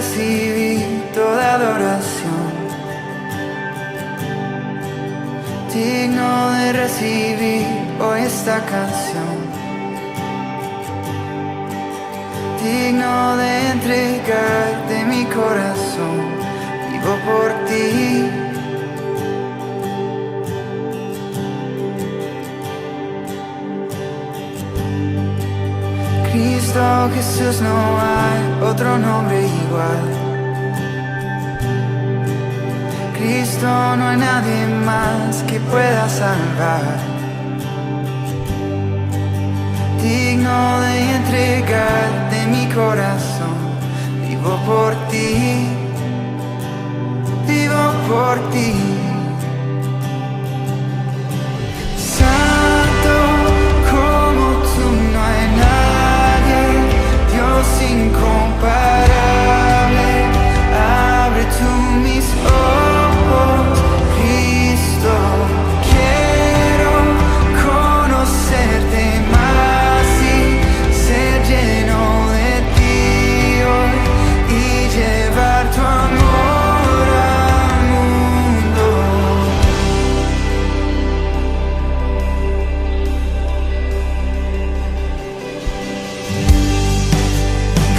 recibir toda adoración, digno de recibir hoy esta canción, digno de entregarte mi corazón, vivo por ti. Cristo Jesús, no hay otro nombre igual. Cristo, no hay nadie más que pueda salvar, digno de entregarte mi corazón, vivo por ti, vivo por ti. Santo como tú no hay nadie, Dios incomparable, abre tú mis ojos, Cristo, quiero conocerte más y ser lleno de ti hoy y llevar tu amor al mundo.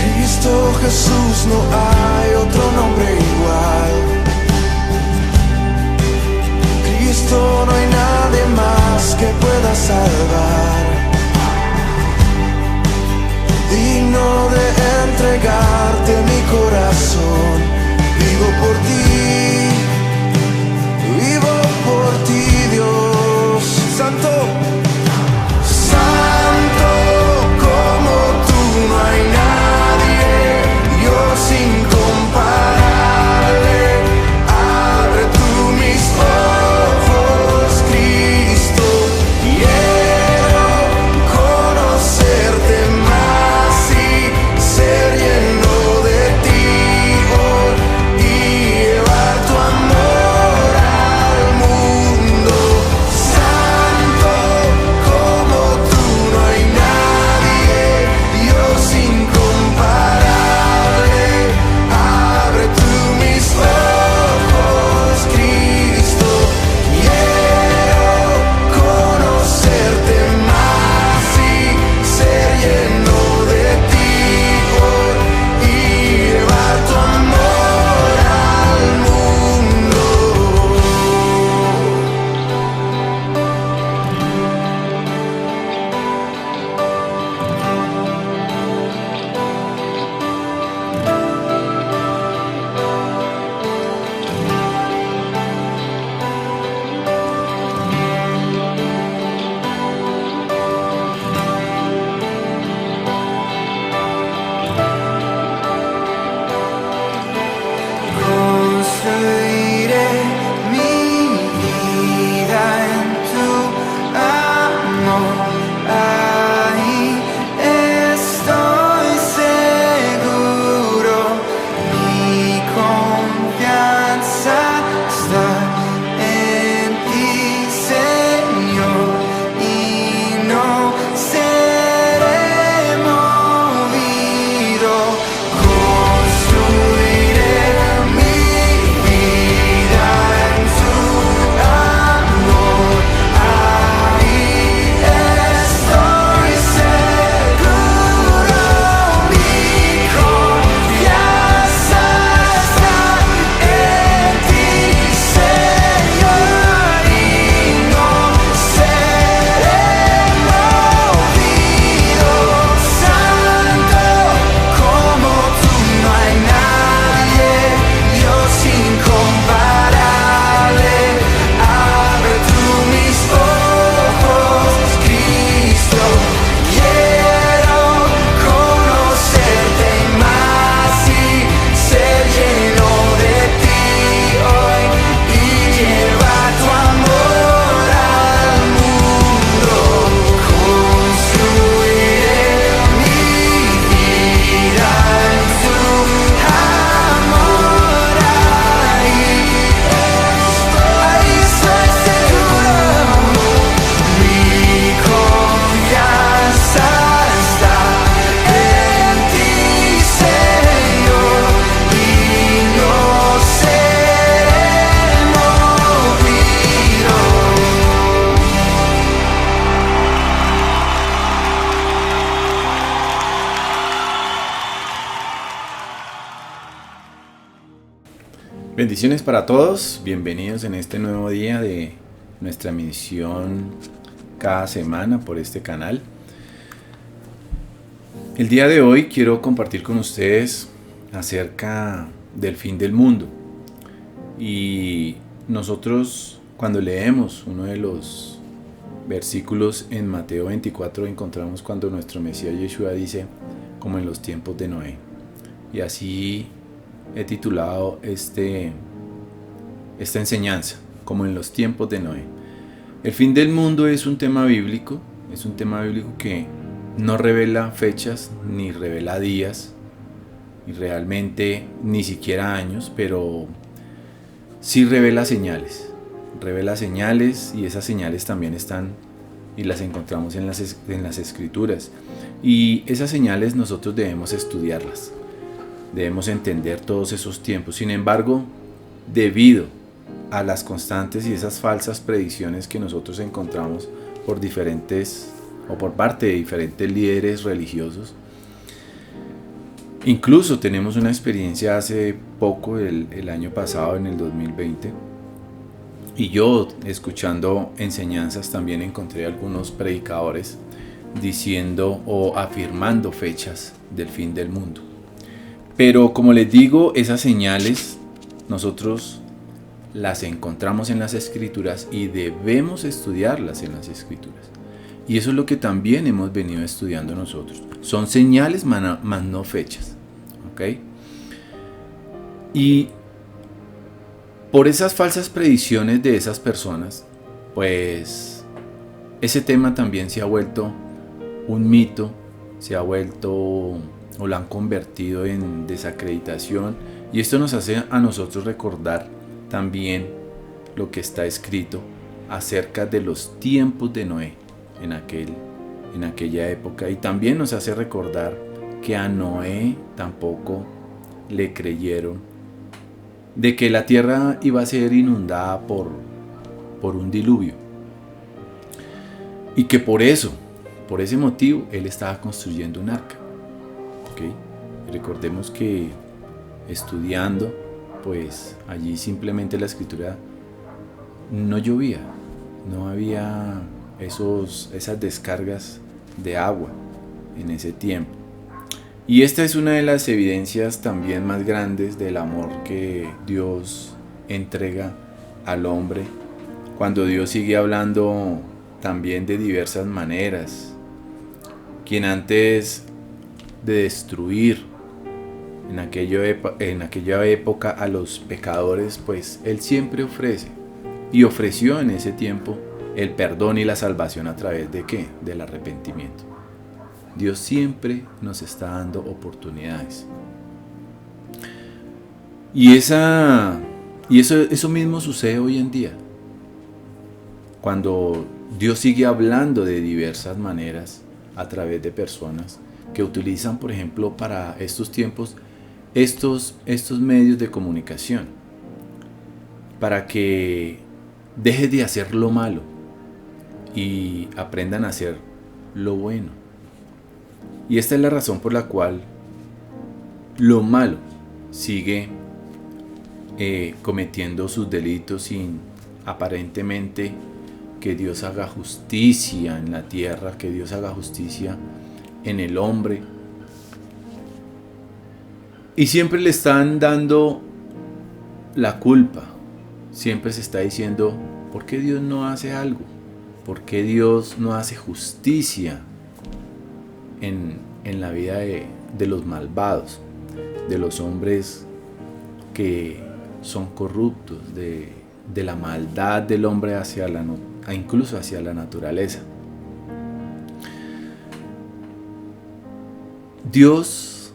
Cristo Jesús, no hay otro nombre igual. Cristo, no hay nadie más que pueda salvar, digno de entregarte mi corazón, vivo por ti, Dios Santo. Santo como tú no hay nadie, Dios incomparable, abre tú mis ojos, Cristo, quiero conocerte más y ser lleno de ti hoy y llevar tu amor al mundo. Santo como tú no hay nadie, Dios incomparable, abre tú mis ojos, Cristo, quiero conocerte más y ser lleno de ti hoy y llevar tu amor al mundo. Construiré mi vida en tu amor, ahí estoy seguro, mi confianza está en ti, Señor, y no seré movido. Construiré mi vida en tu amor, ahí estoy Bendiciones para todos, bienvenidos en este nuevo día de nuestra misión cada semana por este canal. El día de hoy quiero compartir con ustedes acerca del fin del mundo. Y nosotros cuando leemos uno de los versículos en Mateo 24 encontramos cuando nuestro Mesías Yeshua dice, como en los tiempos de Noé. Y así he titulado esta enseñanza, como en los tiempos de Noé. El fin del mundo es un tema bíblico que no revela fechas, ni revela días, y realmente ni siquiera años, pero sí revela señales y esas señales también están y las encontramos en las escrituras. Y esas señales nosotros debemos estudiarlas. Debemos entender todos esos tiempos. Sin embargo, debido a las constantes y esas falsas predicciones que nosotros encontramos por parte de diferentes líderes religiosos, incluso tenemos una experiencia hace poco, el año pasado, en el 2020, y yo escuchando enseñanzas también encontré algunos predicadores diciendo o afirmando fechas del fin del mundo. Pero como les digo, esas señales nosotros las encontramos en las escrituras y debemos estudiarlas en las escrituras. Y eso es lo que también hemos venido estudiando nosotros. Son señales, más no fechas. ¿Ok? Y por esas falsas predicciones de esas personas, pues ese tema también se ha vuelto un mito, se ha vuelto o lo han convertido en desacreditación, y esto nos hace a nosotros recordar también lo que está escrito acerca de los tiempos de Noé en aquella época, y también nos hace recordar que a Noé tampoco le creyeron de que la tierra iba a ser inundada por un diluvio, y que por ese motivo él estaba construyendo un arca. ¿Okay? Recordemos que estudiando, pues allí simplemente la escritura no llovía, no había esas descargas de agua en ese tiempo. Y esta es una de las evidencias también más grandes del amor que Dios entrega al hombre, cuando Dios sigue hablando también de diversas maneras. Quien antes de destruir en aquella época a los pecadores, pues Él siempre ofrece y ofreció en ese tiempo el perdón y la salvación a través de ¿qué? Del arrepentimiento. Dios siempre nos está dando oportunidades. Y eso mismo sucede hoy en día. Cuando Dios sigue hablando de diversas maneras a través de personas que utilizan, por ejemplo, para estos tiempos, estos medios de comunicación, para que dejes de hacer lo malo y aprendan a hacer lo bueno. Y esta es la razón por la cual lo malo sigue cometiendo sus delitos sin aparentemente que Dios haga justicia en la tierra, que Dios haga justicia en el hombre. Y siempre le están dando la culpa. Siempre se está diciendo, ¿por qué Dios no hace algo? ¿Por qué Dios no hace justicia en la vida de los malvados, de los hombres que son corruptos, de la maldad del hombre incluso hacia la naturaleza? Dios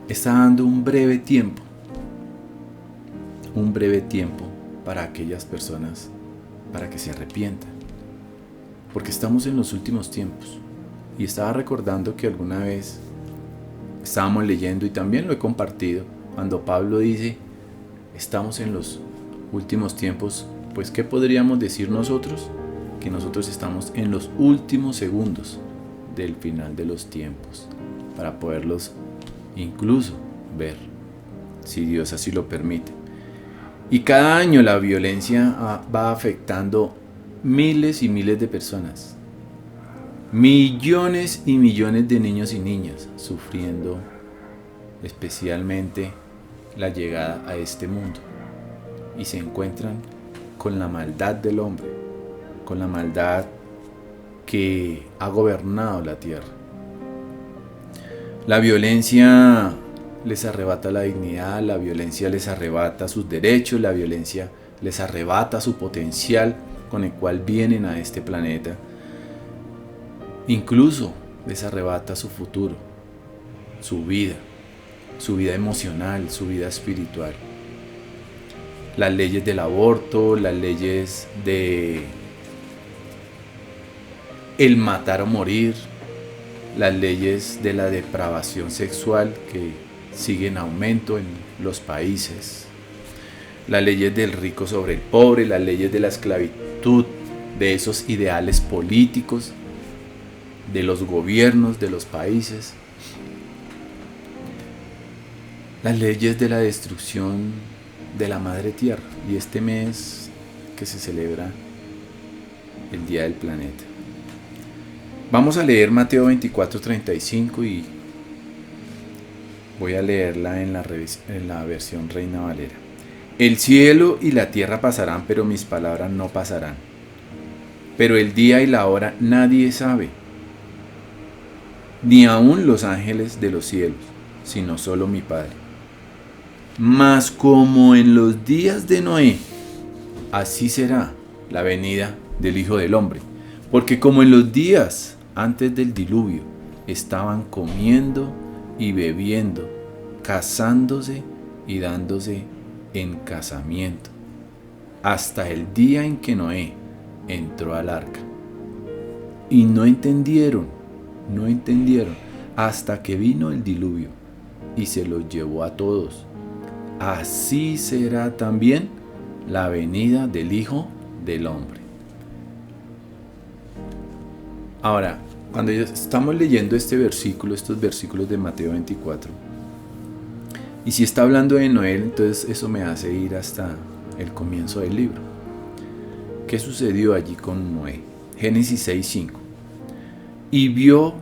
está dando un breve tiempo para aquellas personas, para que se arrepientan, porque estamos en los últimos tiempos. Y estaba recordando que alguna vez estábamos leyendo, y también lo he compartido, cuando Pablo dice, estamos en los últimos tiempos, pues ¿qué podríamos decir nosotros? Que nosotros estamos en los últimos segundos del final de los tiempos, para poderlos incluso ver, si Dios así lo permite. Y cada año la violencia va afectando miles y miles de personas. Millones y millones de niños y niñas sufriendo especialmente la llegada a este mundo. Y se encuentran con la maldad del hombre, con la maldad que ha gobernado la tierra. La violencia les arrebata la dignidad, la violencia les arrebata sus derechos, la violencia les arrebata su potencial con el cual vienen a este planeta. Incluso les arrebata su futuro, su vida emocional, su vida espiritual. Las leyes del aborto, las leyes de el matar o morir, las leyes de la depravación sexual que siguen en aumento en los países, las leyes del rico sobre el pobre, las leyes de la esclavitud, de esos ideales políticos, de los gobiernos de los países, las leyes de la destrucción de la madre tierra, y este mes que se celebra el Día del Planeta. Vamos a leer Mateo 24:35 y voy a leerla en la versión Reina Valera. El cielo y la tierra pasarán, pero mis palabras no pasarán. Pero el día y la hora nadie sabe, ni aun los ángeles de los cielos, sino solo mi Padre. Mas como en los días de Noé, así será la venida del Hijo del Hombre. Porque como en los días antes del diluvio, estaban comiendo y bebiendo, casándose y dándose en casamiento, hasta el día en que Noé entró al arca. Y no entendieron, hasta que vino el diluvio y se los llevó a todos. Así será también la venida del Hijo del Hombre. Ahora, cuando estamos leyendo estos versículos de Mateo 24, y si está hablando de Noé, entonces eso me hace ir hasta el comienzo del libro. ¿Qué sucedió allí con Noé? Génesis 6:5. Y vio,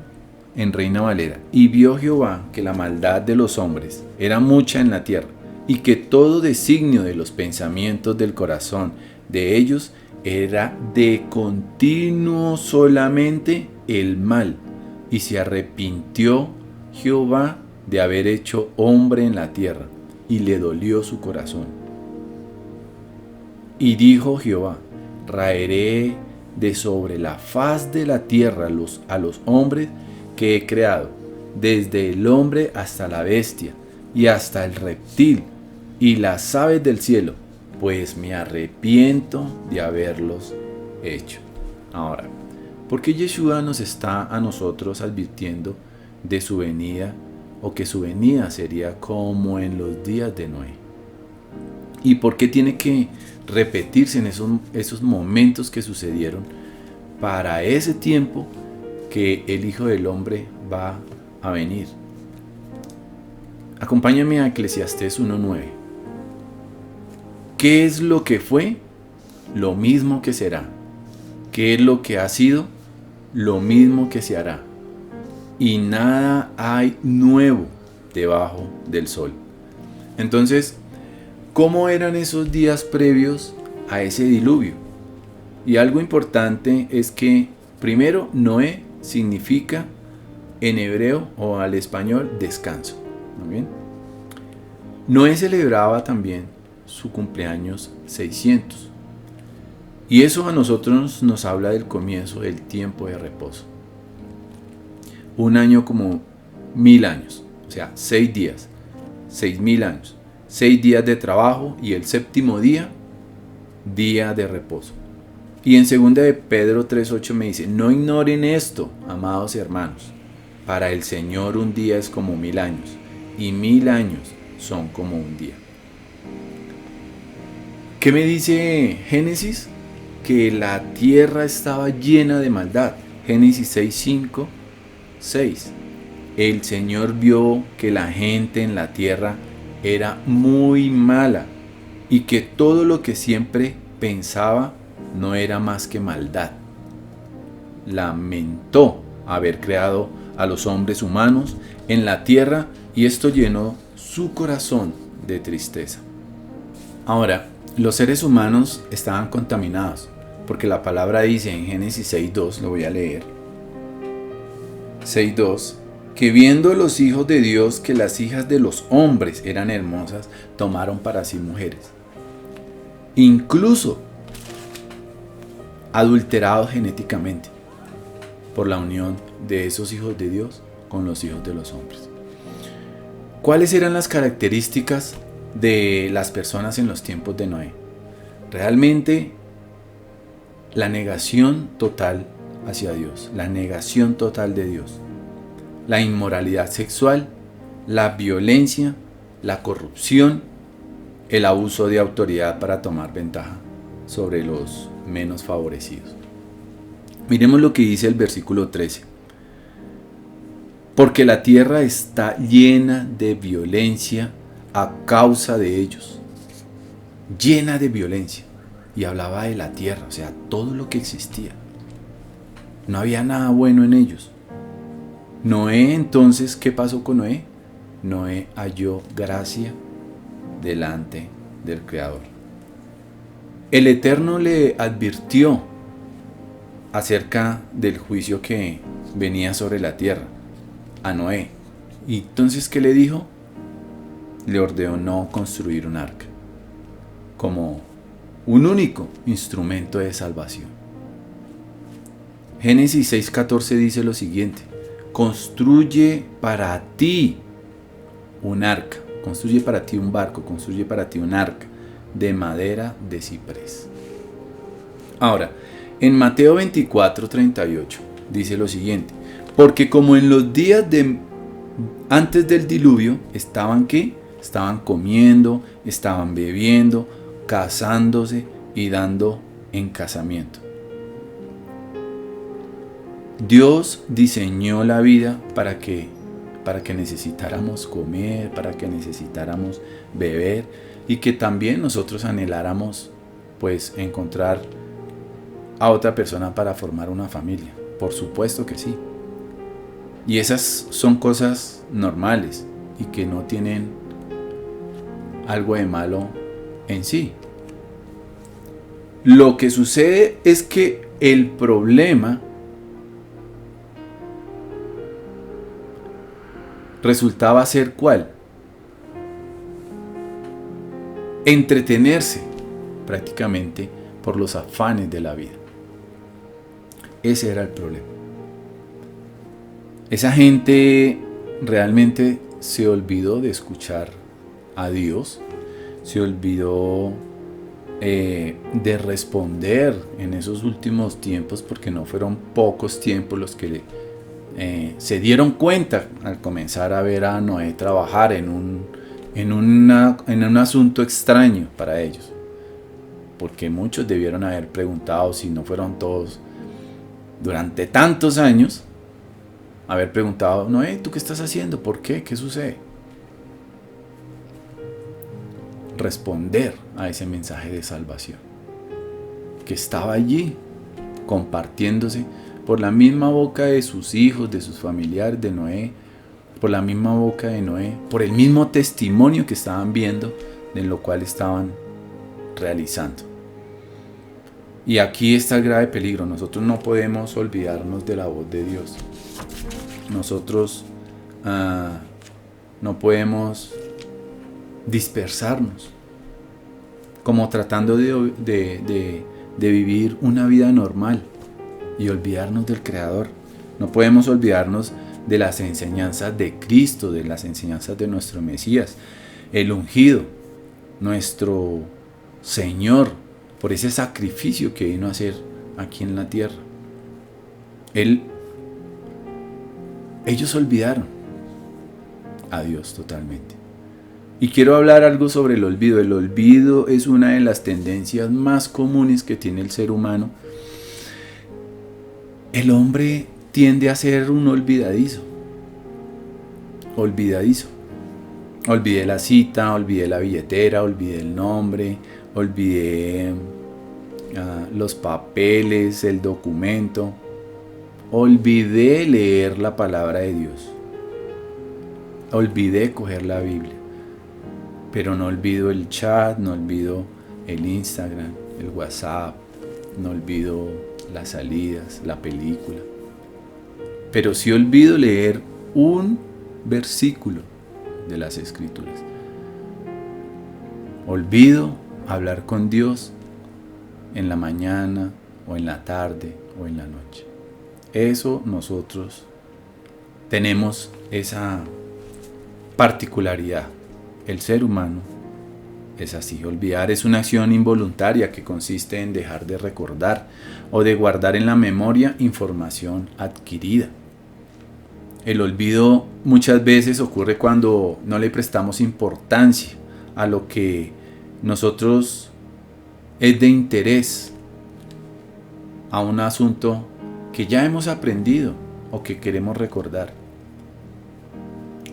en Reina Valera, y vio Jehová que la maldad de los hombres era mucha en la tierra, y que todo designio de los pensamientos del corazón de ellos era de continuo solamente el mal, y se arrepintió Jehová de haber hecho hombre en la tierra, y le dolió su corazón. Y dijo Jehová: raeré de sobre la faz de la tierra a los hombres que he creado, desde el hombre hasta la bestia, y hasta el reptil, y las aves del cielo, pues me arrepiento de haberlos hecho. Ahora, ¿por qué Yeshua nos está a nosotros advirtiendo de su venida, o que su venida sería como en los días de Noé? ¿Y por qué tiene que repetirse en esos momentos que sucedieron para ese tiempo que el Hijo del Hombre va a venir? Acompáñame a Eclesiastés 1:9. ¿Qué es lo que fue? Lo mismo que será. ¿Qué es lo que ha sido? Lo mismo que se hará. Y nada hay nuevo debajo del sol. Entonces, ¿cómo eran esos días previos a ese diluvio? Y algo importante es que, primero, Noé significa en hebreo o al español descanso. ¿Muy bien? Noé celebraba también su cumpleaños 600. Y eso a nosotros nos habla del comienzo del tiempo de reposo. Un año como 1000 años, o sea, 6 días, 6000 años, 6 días de trabajo y el séptimo día, día de reposo. Y en 2 de Pedro 3:8 me dice: no ignoren esto, amados hermanos, para el Señor un día es como 1000 años, y 1000 años son como un día. ¿Qué me dice Génesis? Que la tierra estaba llena de maldad. Génesis 6:5, 6. El Señor vio que la gente en la tierra era muy mala y que todo lo que siempre pensaba no era más que maldad. Lamentó haber creado a los hombres humanos en la tierra y esto llenó su corazón de tristeza. Ahora, los seres humanos estaban contaminados, porque la palabra dice en Génesis 6.2, lo voy a leer, 6.2, que viendo los hijos de Dios que las hijas de los hombres eran hermosas, tomaron para sí mujeres, incluso adulterados genéticamente, por la unión de esos hijos de Dios con los hijos de los hombres. ¿Cuáles eran las características de las personas en los tiempos de Noé? Realmente la negación total hacia Dios, la negación total de Dios, la inmoralidad sexual, la violencia, la corrupción, el abuso de autoridad para tomar ventaja sobre los menos favorecidos. Miremos lo que dice el versículo 13. Porque la tierra está llena de violencia a causa de ellos. Llena de violencia. Y hablaba de la tierra, o sea, todo lo que existía. No había nada bueno en ellos. Noé, entonces, ¿qué pasó con Noé? Noé halló gracia delante del Creador. El Eterno le advirtió acerca del juicio que venía sobre la tierra a Noé. Y entonces, ¿qué le dijo? Le ordenó construir un arca como un único instrumento de salvación. Génesis 6:14 dice lo siguiente: construye para ti un arca, construye para ti un barco, construye para ti un arca de madera de ciprés. Ahora, en Mateo 24:38 dice lo siguiente: porque como en los días antes del diluvio estaban comiendo, estaban bebiendo, casándose y dando en casamiento. Dios diseñó la vida para que necesitáramos comer, para que necesitáramos beber y que también nosotros anheláramos pues encontrar a otra persona para formar una familia. Por supuesto que sí. Y esas son cosas normales y que no tienen algo de malo en sí. Lo que sucede es que el problema resultaba ser ¿cuál? Entretenerse prácticamente por los afanes de la vida. Ese era el problema. Esa gente realmente se olvidó de escuchar a Dios, se olvidó de responder en esos últimos tiempos, porque no fueron pocos tiempos los que se dieron cuenta al comenzar a ver a Noé trabajar en un asunto extraño para ellos, porque muchos debieron haber preguntado, si no fueron todos, durante tantos años, haber preguntado: Noé, ¿tú qué estás haciendo? ¿Por qué? ¿Qué sucede? Responder a ese mensaje de salvación que estaba allí compartiéndose por la misma boca de sus hijos, de sus familiares, de Noé, por la misma boca de Noé, por el mismo testimonio que estaban viendo, en lo cual estaban realizando. Y aquí está el grave peligro. Nosotros no podemos olvidarnos de la voz de Dios. Nosotros no podemos dispersarnos, como tratando de vivir una vida normal y olvidarnos del Creador. No podemos olvidarnos de las enseñanzas de Cristo, de las enseñanzas de nuestro Mesías, el ungido, nuestro Señor, por ese sacrificio que vino a hacer aquí en la tierra. Ellos olvidaron a Dios totalmente. Y quiero hablar algo sobre el olvido. El olvido es una de las tendencias más comunes que tiene el ser humano. El hombre tiende a ser un olvidadizo. Olvidé la cita, olvidé la billetera, olvidé el nombre, olvidé los papeles, el documento. Olvidé leer la palabra de Dios. Olvidé coger la Biblia. Pero no olvido el chat, no olvido el Instagram, el WhatsApp, no olvido las salidas, la película. Pero sí olvido leer un versículo de las Escrituras. Olvido hablar con Dios en la mañana o en la tarde o en la noche. Eso nosotros tenemos esa particularidad. El ser humano es así. Olvidar es una acción involuntaria que consiste en dejar de recordar o de guardar en la memoria información adquirida. El olvido muchas veces ocurre cuando no le prestamos importancia a lo que nosotros es de interés, a un asunto que ya hemos aprendido o que queremos recordar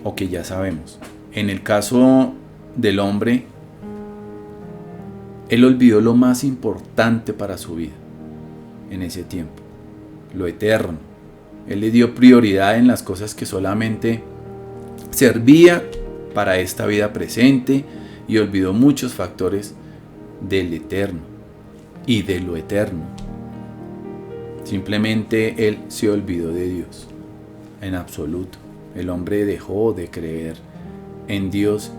o que ya sabemos. En el caso del hombre, él olvidó lo más importante para su vida en ese tiempo, lo eterno. Él le dio prioridad en las cosas que solamente servía para esta vida presente y olvidó muchos factores del eterno y de lo eterno. Simplemente él se olvidó de Dios en absoluto. El hombre dejó de creer en Dios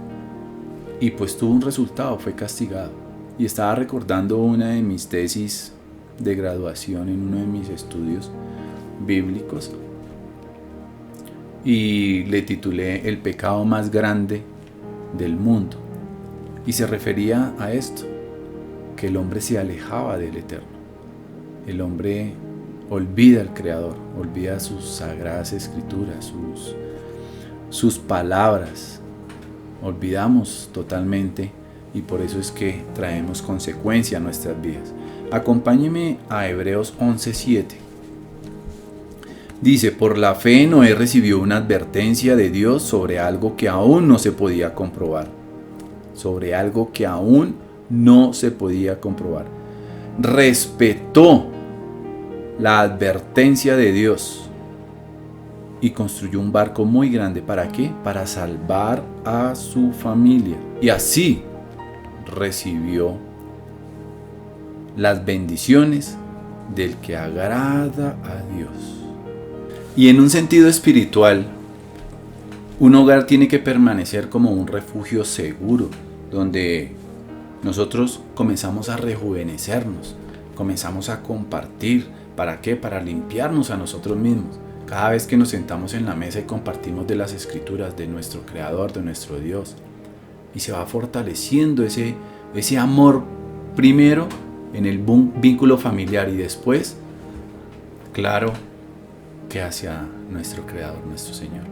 y pues tuvo un resultado, fue castigado. Y estaba recordando una de mis tesis de graduación en uno de mis estudios bíblicos y le titulé El pecado más grande del mundo, y se refería a esto, que el hombre se alejaba del Eterno. El hombre olvida al Creador, olvida sus sagradas escrituras, sus palabras. Olvidamos totalmente, y por eso es que traemos consecuencia a nuestras vidas. Acompáñeme a Hebreos 11:7. Dice: por la fe Noé recibió una advertencia de Dios sobre algo que aún no se podía comprobar. Sobre algo que aún no se podía comprobar. Respetó la advertencia de Dios y construyó un barco muy grande. ¿Para qué? Para salvar a su familia. Y así recibió las bendiciones del que agrada a Dios. Y en un sentido espiritual, un hogar tiene que permanecer como un refugio seguro, donde nosotros comenzamos a rejuvenecernos, comenzamos a compartir. ¿Para qué? Para limpiarnos a nosotros mismos. Cada vez que nos sentamos en la mesa y compartimos de las escrituras, de nuestro Creador, de nuestro Dios, y se va fortaleciendo ese amor primero en el vínculo familiar y después, claro, que hacia nuestro Creador, nuestro Señor.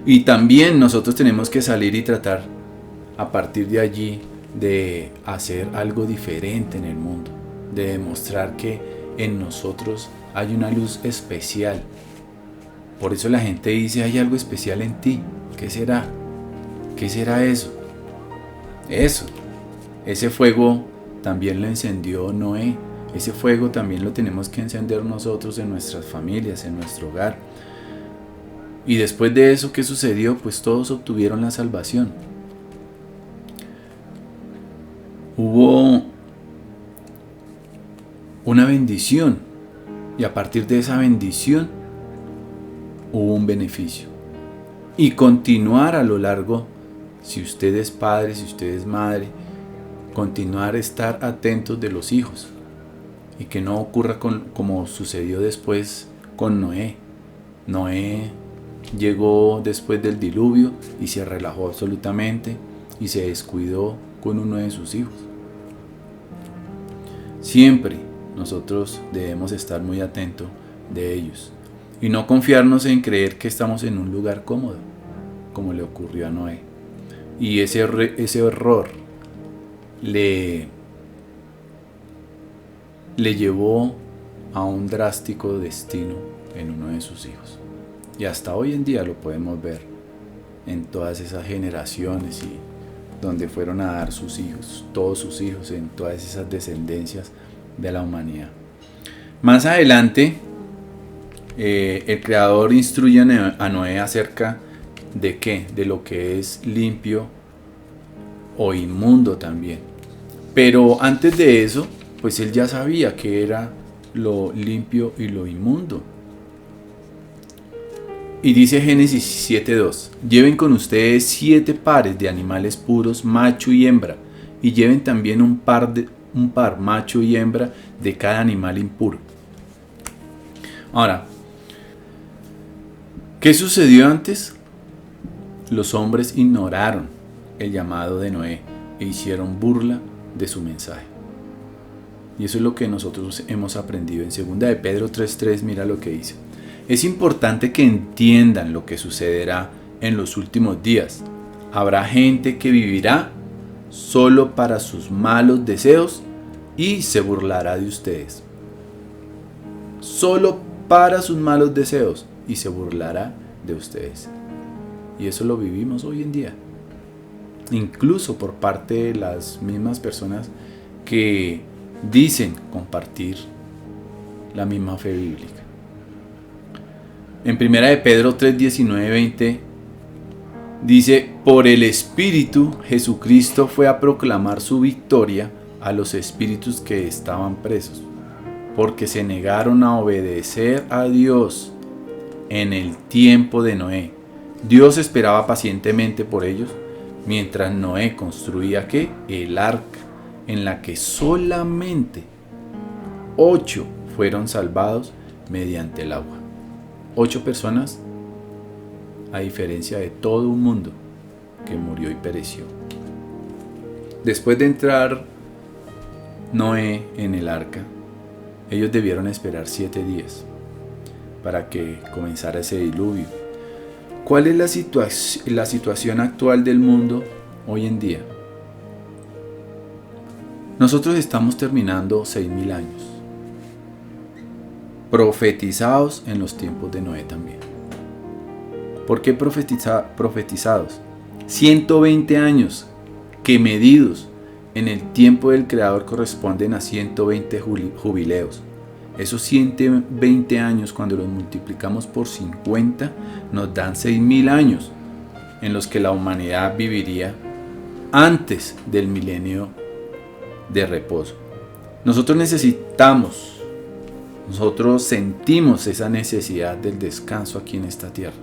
Y también nosotros tenemos que salir y tratar a partir de allí de hacer algo diferente en el mundo, de demostrar que en nosotros hay una luz especial. Por eso la gente dice: hay algo especial en ti. ¿Qué será? ¿Qué será eso? Ese fuego también lo encendió Noé. Ese fuego también lo tenemos que encender nosotros en nuestras familias, en nuestro hogar. Y después de eso, ¿qué sucedió? Pues todos obtuvieron la salvación. Hubo una bendición, y a partir de esa bendición hubo un beneficio. Y continuar a lo largo, si usted es padre, si usted es madre, continuar a estar atentos de los hijos, y que no ocurra como sucedió después con Noé. Noé llegó después del diluvio y se relajó absolutamente y se descuidó con uno de sus hijos. Siempre nosotros debemos estar muy atentos de ellos y no confiarnos en creer que estamos en un lugar cómodo, como le ocurrió a Noé. Y ese error le llevó a un drástico destino en uno de sus hijos. Y hasta hoy en día lo podemos ver en todas esas generaciones y donde fueron a dar sus hijos, todos sus hijos, en todas esas descendencias de la humanidad. Más adelante, el Creador instruye a Noé acerca de qué, de lo que es limpio o inmundo también. Pero antes de eso, pues él ya sabía qué era lo limpio y lo inmundo. Y dice Génesis 7:2: lleven con ustedes 7 pares de animales puros, macho y hembra, y lleven también un par macho y hembra de cada animal impuro. Ahora, ¿qué sucedió antes? Los hombres ignoraron el llamado de Noé e hicieron burla de su mensaje. Y eso es lo que nosotros hemos aprendido en 2 de Pedro 3:3. Mira lo que dice: es importante que entiendan lo que sucederá en los últimos días. Habrá gente que vivirá solo para sus malos deseos y se burlará de ustedes. Solo para sus malos deseos y se burlará de ustedes. Y eso lo vivimos hoy en día. Incluso por parte de las mismas personas que dicen compartir la misma fe bíblica. En 1 de Pedro 3, 19, 20 dice: por el Espíritu Jesucristo fue a proclamar su victoria a los espíritus que estaban presos, porque se negaron a obedecer a Dios en el tiempo de Noé. Dios esperaba pacientemente por ellos mientras Noé construía ¿qué? El arca, en la que solamente 8 fueron salvados mediante el agua. 8 personas, a diferencia de todo un mundo que murió y pereció. Después de entrar Noé en el arca, ellos debieron esperar 7 días para que comenzara ese diluvio. ¿Cuál es la situación actual del mundo hoy en día? Nosotros estamos terminando 6.000 años, profetizados en los tiempos de Noé también. ¿Por qué profetizados? 120 años que medidos en el tiempo del Creador corresponden a 120 jubileos. Esos 120 años, cuando los multiplicamos por 50, nos dan 6.000 años en los que la humanidad viviría antes del milenio de reposo. Nosotros sentimos esa necesidad del descanso aquí en esta tierra.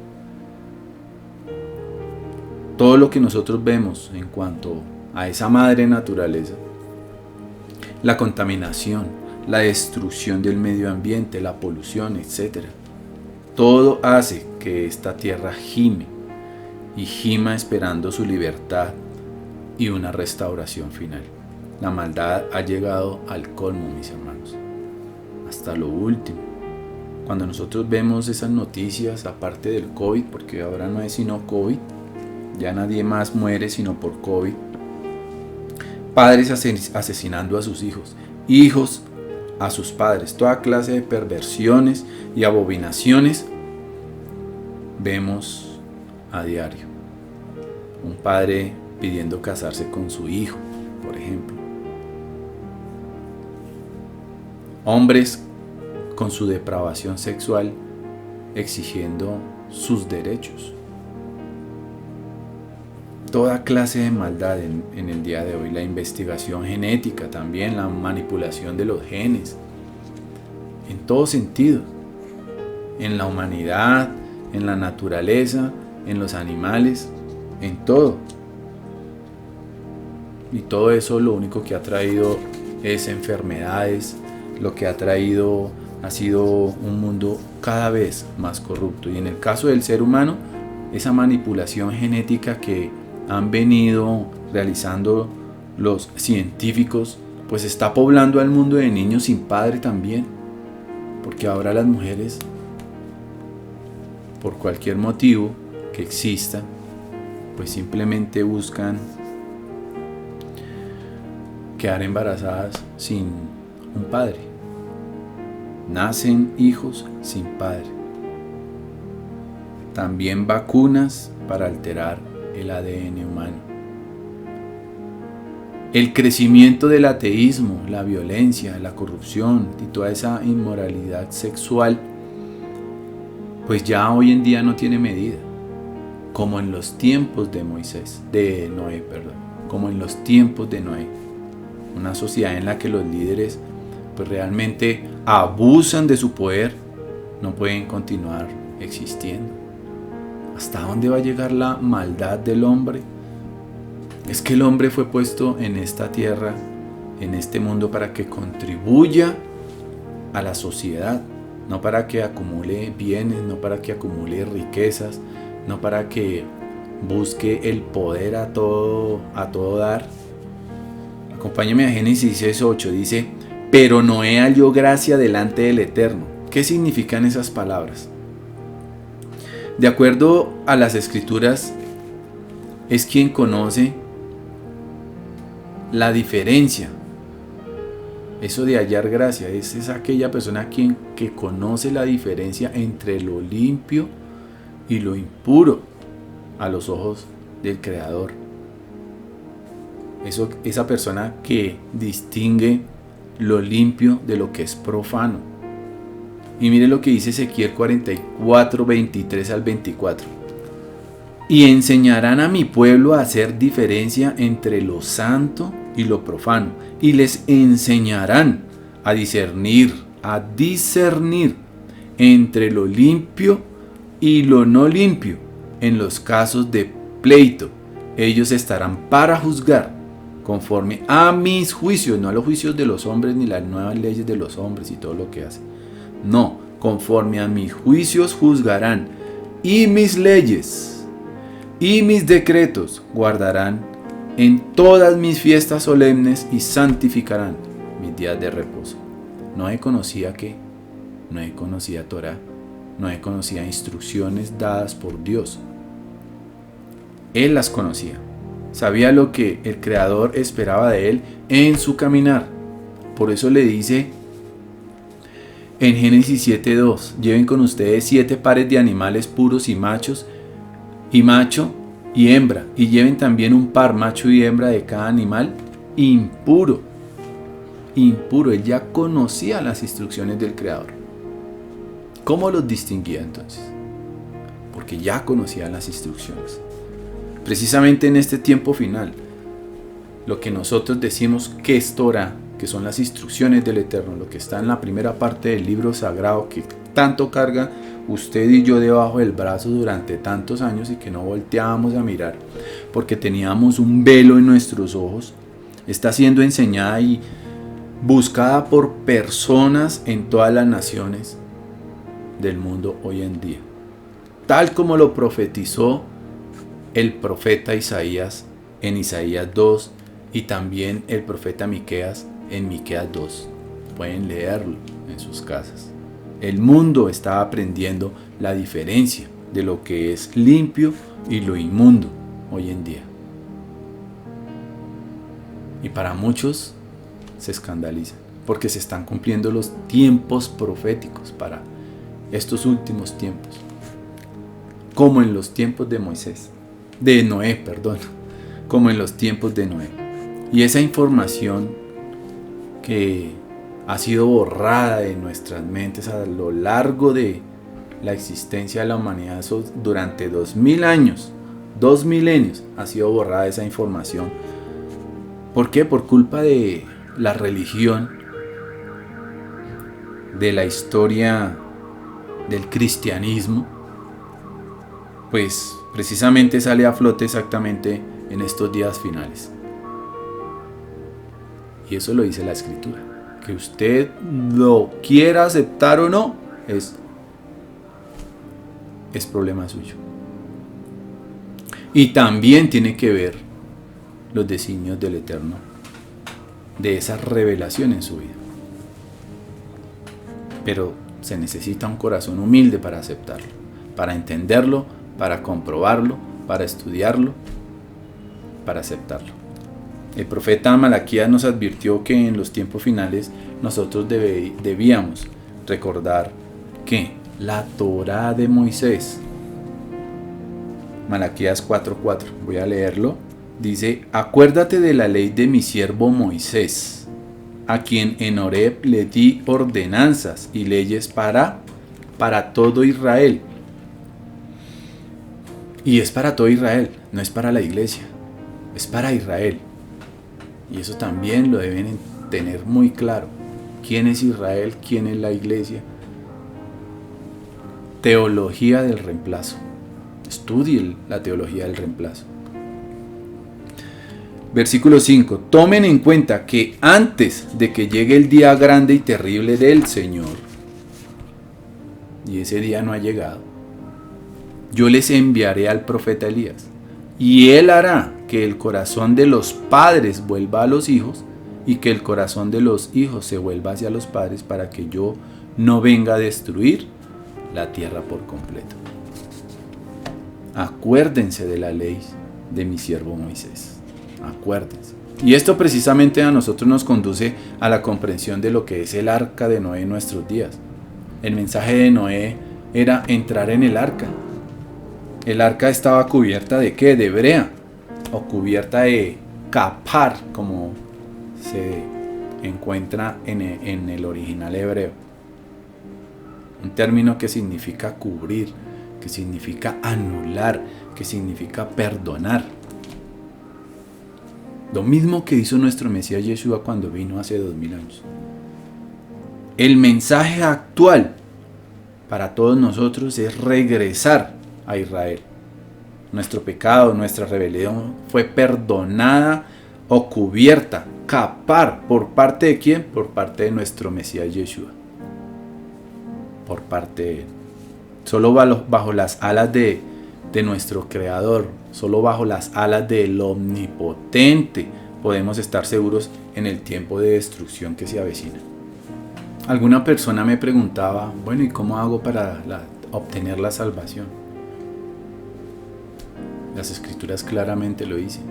Todo lo que nosotros vemos en cuanto a esa madre naturaleza, la contaminación, la destrucción del medio ambiente, la polución, etc. Todo hace que esta tierra gime y gima esperando su libertad y una restauración final. La maldad ha llegado al colmo, mis hermanos, hasta lo último. Cuando nosotros vemos esas noticias, aparte del COVID, porque ahora no es sino COVID, ya nadie más muere sino por COVID, padres asesinando a sus hijos, hijos a sus padres, toda clase de perversiones y abominaciones vemos a diario. Un padre pidiendo casarse con su hijo, por ejemplo. Hombres con su depravación sexual exigiendo sus derechos. Toda clase de maldad en el día de hoy. La investigación genética también, la manipulación de los genes. En todo sentido. En la humanidad, en la naturaleza, en los animales, en todo. Y todo eso lo único que ha traído es enfermedades. Lo que ha traído ha sido un mundo cada vez más corrupto. Y en el caso del ser humano, esa manipulación genética que han venido realizando los científicos, pues está poblando al mundo de niños sin padre también. Porque ahora las mujeres, por cualquier motivo que exista, pues simplemente buscan quedar embarazadas sin un padre. Nacen hijos sin padre. también vacunas para alterar el ADN humano. El crecimiento del ateísmo, la violencia, la corrupción y toda esa inmoralidad sexual, pues ya hoy en día no tiene medida, como en los tiempos de Noé, como en los tiempos de Noé. Una sociedad en la que los líderes pues realmente abusan de su poder, no pueden continuar existiendo. ¿Hasta dónde va a llegar la maldad del hombre? Es que el hombre fue puesto en esta tierra, en este mundo, para que contribuya a la sociedad, no para que acumule bienes, no para que acumule riquezas, no para que busque el poder a todo dar. Acompáñame a Génesis 6:8, dice: pero Noé halló gracia delante del Eterno. ¿Qué significan esas palabras? De acuerdo a las Escrituras, es quien conoce la diferencia. Eso de hallar gracia es aquella persona que conoce la diferencia entre lo limpio y lo impuro a los ojos del Creador. Esa persona que distingue lo limpio de lo que es profano. Y mire lo que dice Ezequiel 44, 23 al 24. Y enseñarán a mi pueblo a hacer diferencia entre lo santo y lo profano, y les enseñarán a discernir entre lo limpio y lo no limpio. En los casos de pleito, ellos estarán para juzgar conforme a mis juicios, no a los juicios de los hombres ni las nuevas leyes de los hombres y todo lo que hacen. No, conforme a mis juicios juzgarán, y mis leyes y mis decretos guardarán en todas mis fiestas solemnes y santificarán mis días de reposo. Noé conocía Torá, Noé conocía instrucciones dadas por Dios. Él las conocía, sabía lo que el Creador esperaba de él en su caminar. Por eso le dice en Génesis 7:2: lleven con ustedes 7 pares de animales puros y machos, y macho y hembra, y lleven también un par macho y hembra de cada animal impuro. Él ya conocía las instrucciones del Creador. ¿Cómo los distinguía entonces? Porque ya conocía las instrucciones. Precisamente en este tiempo final, lo que nosotros decimos que es Torá, que son las instrucciones del Eterno, lo que está en la primera parte del libro sagrado que tanto carga usted y yo debajo del brazo durante tantos años y que no volteábamos a mirar porque teníamos un velo en nuestros ojos, está siendo enseñada y buscada por personas en todas las naciones del mundo hoy en día, tal como lo profetizó el profeta Isaías en Isaías 2 y también el profeta Miqueas en Miqueas 2. Pueden leerlo en sus casas. El mundo está aprendiendo la diferencia de lo que es limpio y lo inmundo hoy en día. Y para muchos se escandalizan porque se están cumpliendo los tiempos proféticos para estos últimos tiempos, como en los tiempos de Noé, como en los tiempos de Noé. Y esa información que ha sido borrada de nuestras mentes a lo largo de la existencia de la humanidad, eso durante 2000 años, 2 milenios, ha sido borrada esa información. ¿Por qué? Por culpa de la religión, de la historia del cristianismo, pues precisamente sale a flote exactamente en estos días finales. Y eso lo dice la Escritura. Que usted lo quiera aceptar o no, es problema suyo. Y también tiene que ver los designios del Eterno, de esa revelación en su vida. Pero se necesita un corazón humilde para aceptarlo, para entenderlo, para comprobarlo, para estudiarlo, para aceptarlo. El profeta Malaquías nos advirtió que en los tiempos finales nosotros debíamos recordar que la Torá de Moisés Malaquías 4:4. Voy a leerlo. Dice: acuérdate de la ley de mi siervo Moisés, a quien en Horeb le di ordenanzas y leyes para todo Israel. Y es para todo Israel, no es para la iglesia, es para Israel. Y eso también lo deben tener muy claro. ¿Quién es Israel? ¿Quién es la iglesia? Teología del reemplazo. Estudie la teología del reemplazo. Versículo 5. Tomen en cuenta que antes de que llegue el día grande y terrible del Señor, y ese día no ha llegado, yo les enviaré al profeta Elías, y él hará que el corazón de los padres vuelva a los hijos, y que el corazón de los hijos se vuelva hacia los padres, para que yo no venga a destruir la tierra por completo. Acuérdense de la ley de mi siervo Moisés. Acuérdense. Y esto precisamente a nosotros nos conduce a la comprensión de lo que es el arca de Noé en nuestros días. El mensaje de Noé era entrar en el arca. El arca estaba cubierta de ¿qué? De brea, o cubierta de capar, como se encuentra en el original hebreo. Un término que significa cubrir, que significa anular, que significa perdonar. Lo mismo que hizo nuestro Mesías Yeshua cuando vino hace 2000 años. El mensaje actual para todos nosotros es regresar a Israel. Nuestro pecado, nuestra rebelión fue perdonada o cubierta, capar. ¿Por parte de quién? Por parte de nuestro Mesías Yeshua. Por parte de él. Solo bajo las alas de nuestro Creador, solo bajo las alas del Omnipotente podemos estar seguros en el tiempo de destrucción que se avecina. Alguna persona me preguntaba, bueno, ¿y cómo hago para obtener la salvación? Las Escrituras claramente lo dicen.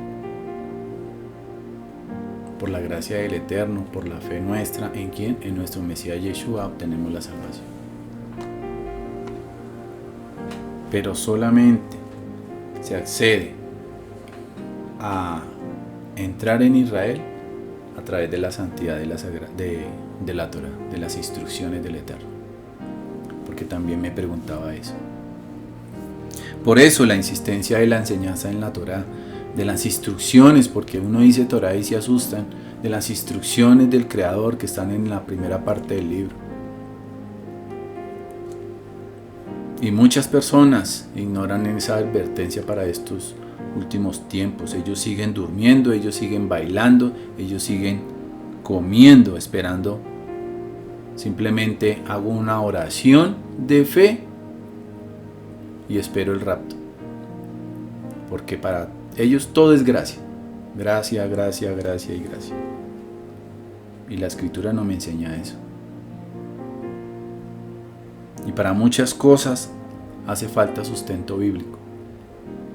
Por la gracia del Eterno, por la fe nuestra, ¿en quién? En nuestro Mesías Yeshua obtenemos la salvación. Pero solamente se accede a entrar en Israel a través de la santidad de la Torah, de las instrucciones del Eterno. Porque también me preguntaba eso. Por eso la insistencia de la enseñanza en la Torah, de las instrucciones, porque uno dice Torah y se asustan, de las instrucciones del Creador que están en la primera parte del libro. Y muchas personas ignoran esa advertencia para estos últimos tiempos. Ellos siguen durmiendo, ellos siguen bailando, ellos siguen comiendo, esperando. Simplemente hago una oración de fe y espero el rapto. Porque para ellos todo es gracia. Gracia, gracia, gracia y gracia. Y la Escritura no me enseña eso. Y para muchas cosas hace falta sustento bíblico.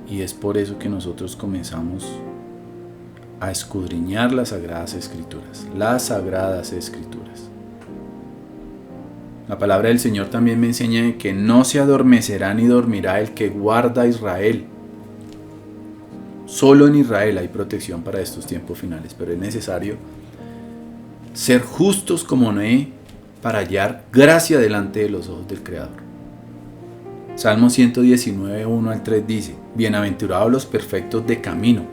Y es por eso que nosotros comenzamos a escudriñar las Sagradas Escrituras. Las Sagradas Escrituras. La palabra del Señor también me enseña que no se adormecerá ni dormirá el que guarda a Israel. Solo en Israel hay protección para estos tiempos finales, pero es necesario ser justos como Noé para hallar gracia delante de los ojos del Creador. Salmo 119, 1 al 3 dice: bienaventurados los perfectos de camino,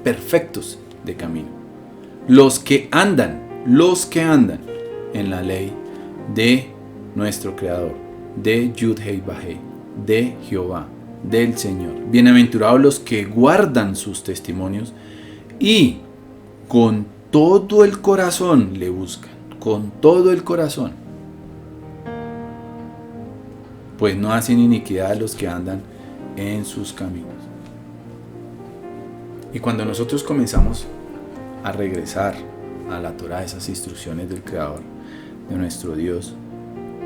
los que andan en la ley de nuestro Creador, de Yud-Hei Vah-Hei, de Jehová, del Señor. Bienaventurados los que guardan sus testimonios y con todo el corazón le buscan, con todo el corazón. Pues no hacen iniquidad a los que andan en sus caminos. Y cuando nosotros comenzamos a regresar a la Torah, esas instrucciones del Creador, de nuestro Dios,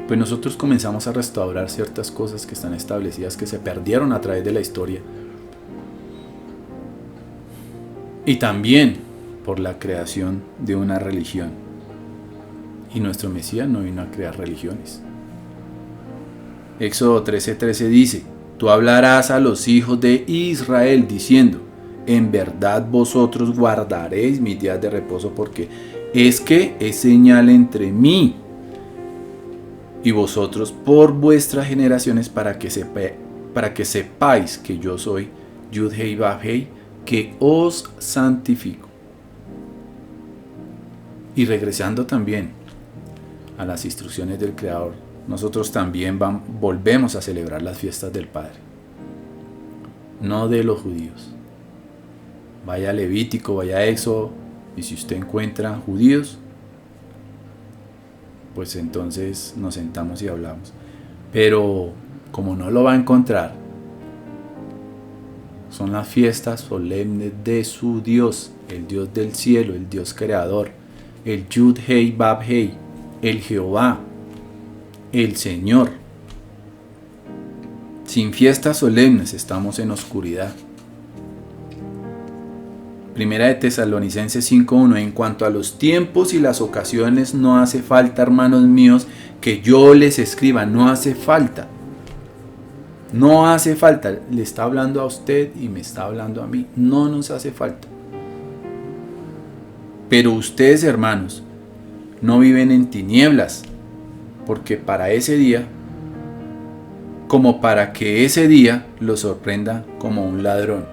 pues nosotros comenzamos a restaurar ciertas cosas que están establecidas, que se perdieron a través de la historia. Y también por la creación de una religión. Y nuestro Mesías no vino a crear religiones. Éxodo 13:13 dice: Tú hablarás a los hijos de Israel diciendo: en verdad vosotros guardaréis mis días de reposo, porque es que es señal entre mí y vosotros por vuestras generaciones, para que sepáis que yo soy Yud-Hei Vav-Hei, que os santifico. Y regresando también a las instrucciones del Creador, nosotros también volvemos a celebrar las fiestas del Padre, no de los judíos. Vaya a Levítico, vaya a Éxodo, y si usted encuentra judíos, pues entonces nos sentamos y hablamos. Pero como no lo va a encontrar, son las fiestas solemnes de su Dios, el Dios del cielo, el Dios creador, el Yud-Hei Vav-Hei, el Jehová, el Señor. Sin fiestas solemnes estamos en oscuridad. Primera de Tesalonicenses 5:1. En cuanto a los tiempos y las ocasiones, no hace falta, hermanos míos, que yo les escriba. No hace falta. No hace falta. Le está hablando a usted y me está hablando a mí. No nos hace falta. Pero ustedes, hermanos, no viven en tinieblas, porque para ese día, como para que ese día los sorprenda como un ladrón,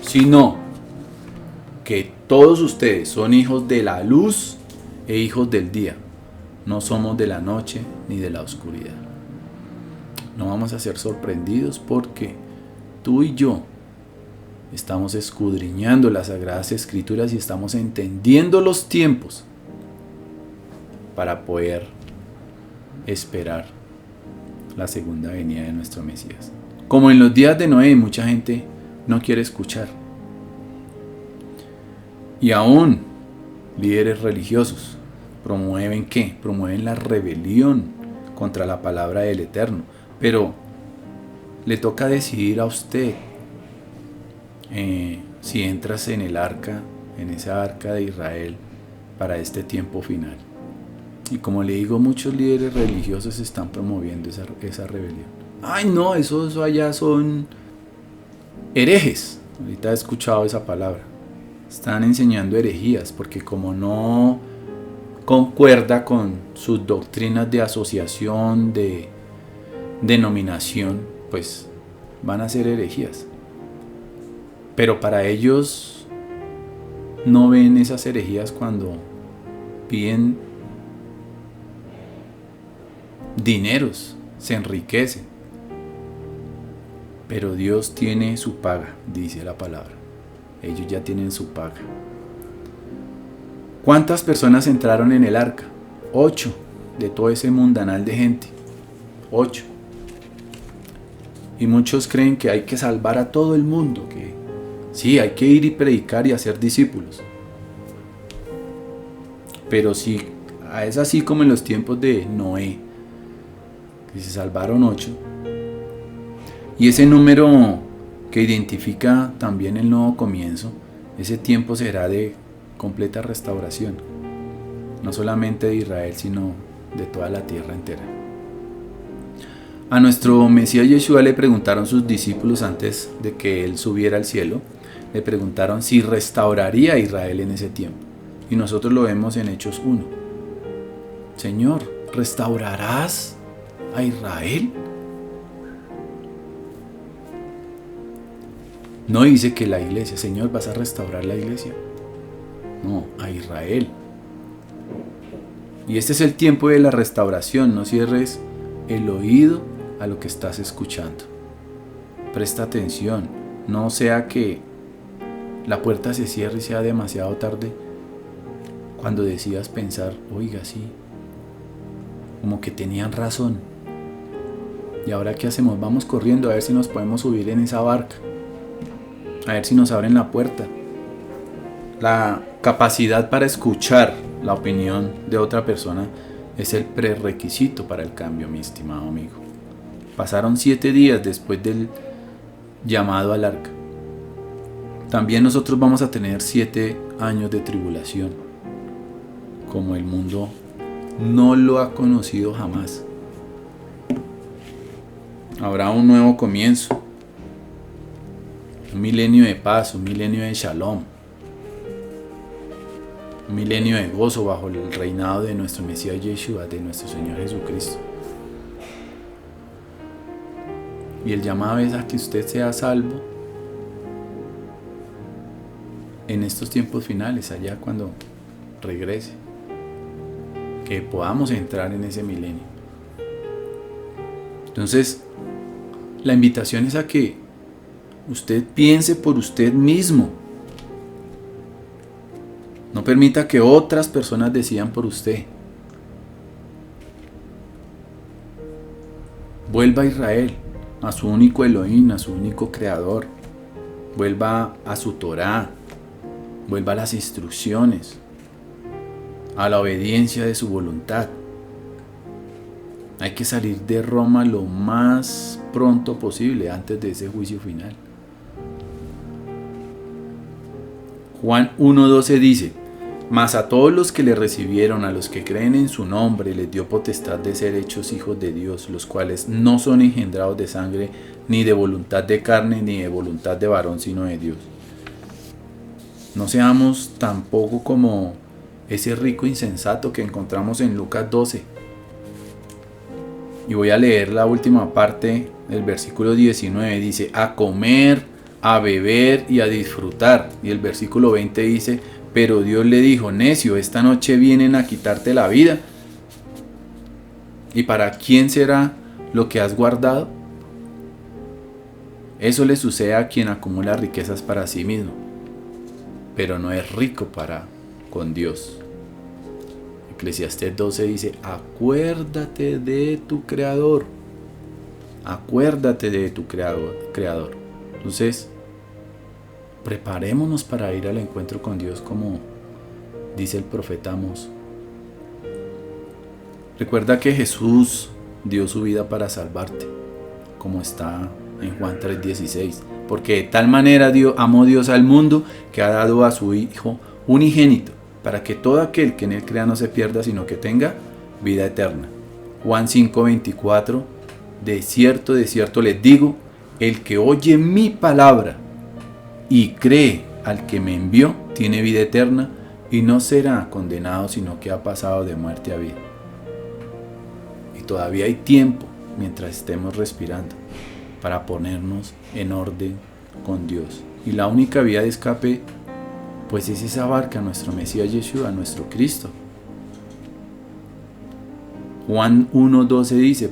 sino que todos ustedes son hijos de la luz e hijos del día. No somos de la noche ni de la oscuridad. No vamos a ser sorprendidos, porque tú y yo estamos escudriñando las Sagradas Escrituras y estamos entendiendo los tiempos para poder esperar la segunda venida de nuestro Mesías. Como en los días de Noé, mucha gente no quiere escuchar. Y aún líderes religiosos promueven ¿qué? Promueven la rebelión contra la palabra del Eterno. Pero le toca decidir a usted si entras en el arca, en esa arca de Israel, para este tiempo final. Y como le digo, muchos líderes religiosos están promoviendo esa rebelión. Ay no, eso allá son herejes. Ahorita he escuchado esa palabra. Están enseñando herejías, porque como no concuerda con sus doctrinas de asociación, de denominación, pues van a ser herejías. Pero para ellos no ven esas herejías cuando piden dineros, se enriquecen. Pero Dios tiene su paga, dice la palabra. Ellos ya tienen su paga. ¿Cuántas personas entraron en el arca? 8 de todo ese mundanal de gente. 8. Y muchos creen que hay que salvar a todo el mundo, que sí, hay que ir y predicar y hacer discípulos. Pero si es así como en los tiempos de Noé, que se salvaron 8, y ese número que identifica también el nuevo comienzo, ese tiempo será de completa restauración, no solamente de Israel, sino de toda la tierra entera. A nuestro Mesías Yeshua le preguntaron sus discípulos antes de que él subiera al cielo, le preguntaron si restauraría a Israel en ese tiempo. Y nosotros lo vemos en Hechos 1. Señor, ¿restaurarás a Israel? No dice que la iglesia, Señor, ¿vas a restaurar la iglesia? No, a Israel. Y este es el tiempo de la restauración. No cierres el oído a lo que estás escuchando. Presta atención. No sea que la puerta se cierre y sea demasiado tarde cuando decidas pensar, oiga, sí, como que tenían razón. ¿Y ahora qué hacemos? Vamos corriendo a ver si nos podemos subir en esa barca. A ver si nos abren la puerta. La capacidad para escuchar la opinión de otra persona es el prerequisito para el cambio, mi estimado amigo. Pasaron 7 días después del llamado al arca. También nosotros vamos a tener 7 años de tribulación, como el mundo no lo ha conocido jamás. Habrá un nuevo comienzo, un milenio de paz, un milenio de shalom, un milenio de gozo bajo el reinado de nuestro Mesías Yeshua, de nuestro Señor Jesucristo. Y el llamado es a que usted sea salvo en estos tiempos finales, allá cuando regrese, que podamos entrar en ese milenio. Entonces, la invitación es a que usted piense por usted mismo. No permita que otras personas decidan por usted. Vuelva a Israel, a su único Elohim, a su único Creador. Vuelva a su Torá. Vuelva a las instrucciones, a la obediencia de su voluntad. Hay que salir de Roma lo más pronto posible, antes de ese juicio final. Juan 1:12 dice: mas a todos los que le recibieron, a los que creen en su nombre, les dio potestad de ser hechos hijos de Dios, los cuales no son engendrados de sangre, ni de voluntad de carne, ni de voluntad de varón, sino de Dios. No seamos tampoco como ese rico insensato que encontramos en Lucas 12. Y voy a leer la última parte del versículo 19. Dice: a comer, a beber y a disfrutar. Y el versículo 20 dice: pero Dios le dijo: necio, esta noche vienen a quitarte la vida. ¿Y para quién será lo que has guardado? Eso le sucede a quien acumula riquezas para sí mismo, pero no es rico para con Dios. Eclesiastés 12 dice: acuérdate de tu Creador. Acuérdate de tu Creador. Entonces, preparémonos para ir al encuentro con Dios, como dice el profeta Amós. Recuerda que Jesús dio su vida para salvarte, como está en Juan 3:16. Porque de tal manera amó Dios al mundo, que ha dado a su Hijo unigénito, para que todo aquel que en él crea no se pierda, sino que tenga vida eterna. Juan 5:24: de cierto les digo, el que oye mi palabra y cree al que me envió, tiene vida eterna y no será condenado, sino que ha pasado de muerte a vida. Y todavía hay tiempo, mientras estemos respirando, para ponernos en orden con Dios. Y la única vía de escape, pues, es esa barca, nuestro Mesías Yeshua, nuestro Cristo. Juan 1:12 dice: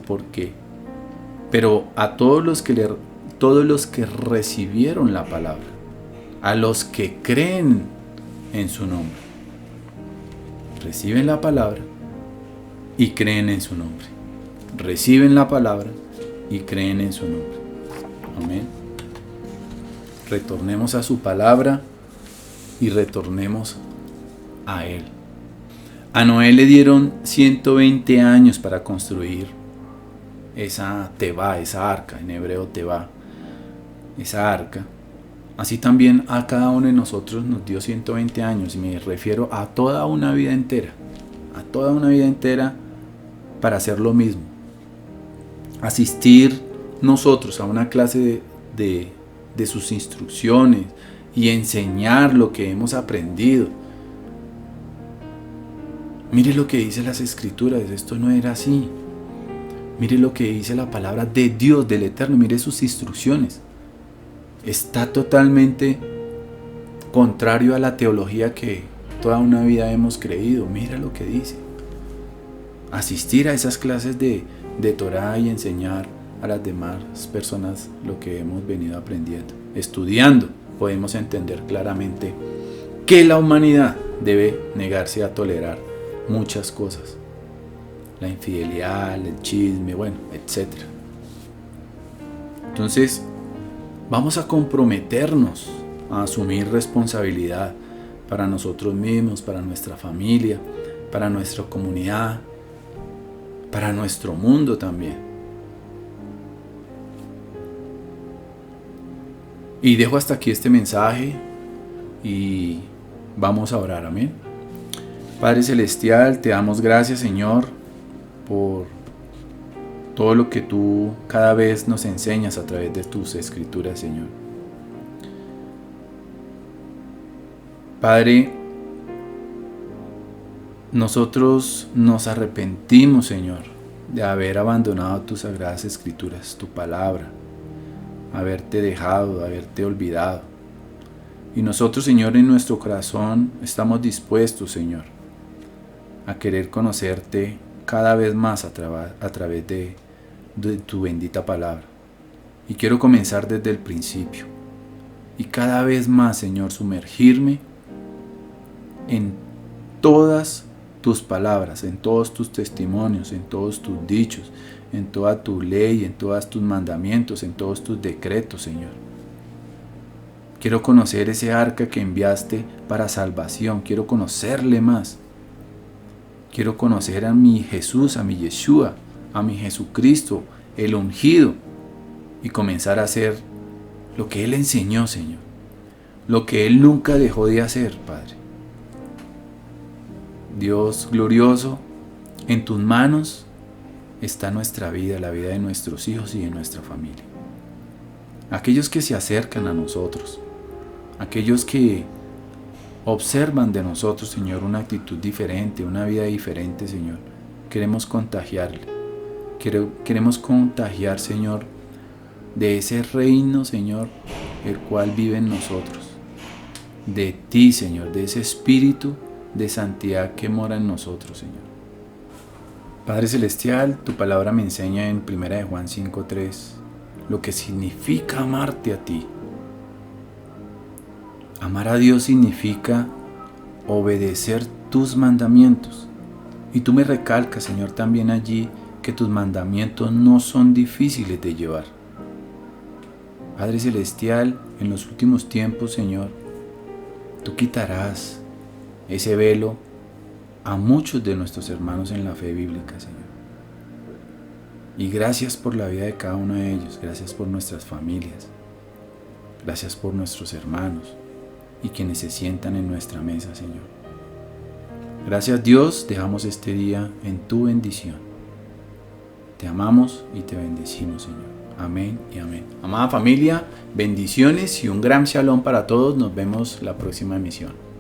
pero a todos los que recibieron la palabra, a los que creen en su nombre, reciben la palabra y creen en su nombre. Reciben la palabra y creen en su nombre. Amén. Retornemos a su palabra y retornemos a Él. A Noé le dieron 120 años para construir esa teba, esa arca, en hebreo teba, esa arca. Así también a cada uno de nosotros nos dio 120 años, y me refiero a toda una vida entera, para hacer lo mismo. Asistir nosotros a una clase de sus instrucciones y enseñar lo que hemos aprendido. Mire lo que dice las Escrituras, esto no era así. Mire lo que dice la palabra de Dios, del Eterno, mire sus instrucciones. Está totalmente contrario a la teología que toda una vida hemos creído. Mira lo que dice. Asistir a esas clases de Torá y enseñar a las demás personas lo que hemos venido aprendiendo. Estudiando, podemos entender claramente que la humanidad debe negarse a tolerar muchas cosas. La infidelidad, el chisme, etc. Entonces, vamos a comprometernos a asumir responsabilidad para nosotros mismos, para nuestra familia, para nuestra comunidad, para nuestro mundo también. Y dejo hasta aquí este mensaje y vamos a orar. Amén. Padre Celestial, te damos gracias, Señor, por todo lo que tú cada vez nos enseñas a través de tus escrituras, Señor. Padre, nosotros nos arrepentimos, Señor, de haber abandonado tus sagradas escrituras, tu palabra, haberte dejado, haberte olvidado. Y nosotros, Señor, en nuestro corazón estamos dispuestos, Señor, a querer conocerte cada vez más a través de tu bendita palabra. Y quiero comenzar desde el principio. Y cada vez más, Señor, sumergirme en todas tus palabras, en todos tus testimonios, en todos tus dichos, en toda tu ley, en todos tus mandamientos, en todos tus decretos, Señor. Quiero conocer ese arca que enviaste para salvación. Quiero conocerle más. Quiero conocer a mi Jesús, a mi Yeshua, a mi Jesucristo, el ungido, y comenzar a hacer lo que Él enseñó, Señor. Lo que Él nunca dejó de hacer, Padre. Dios glorioso, en tus manos está nuestra vida, la vida de nuestros hijos y de nuestra familia. Aquellos que se acercan a nosotros, aquellos que observan de nosotros, Señor, una actitud diferente, una vida diferente, Señor, queremos contagiarle. Queremos contagiar, Señor, de ese reino, Señor, el cual vive en nosotros. De ti, Señor, de ese espíritu de santidad que mora en nosotros, Señor. Padre Celestial, tu palabra me enseña en 1 de Juan 5:3 lo que significa amarte a ti. Amar a Dios significa obedecer tus mandamientos. Y tú me recalcas, Señor, también allí que tus mandamientos no son difíciles de llevar. Padre Celestial, en los últimos tiempos, Señor, tú quitarás ese velo a muchos de nuestros hermanos en la fe bíblica, Señor. Y gracias por la vida de cada uno de ellos, gracias por nuestras familias, gracias por nuestros hermanos y quienes se sientan en nuestra mesa, Señor. Gracias, Dios, dejamos este día en tu bendición. Te amamos y te bendecimos, Señor. Amén y amén. Amada familia, bendiciones y un gran shalom para todos. Nos vemos la próxima emisión.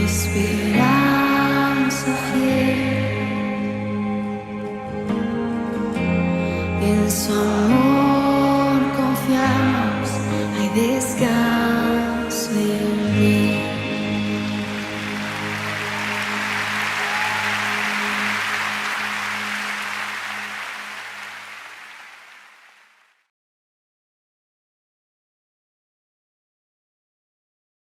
esperanza fiel en su amor.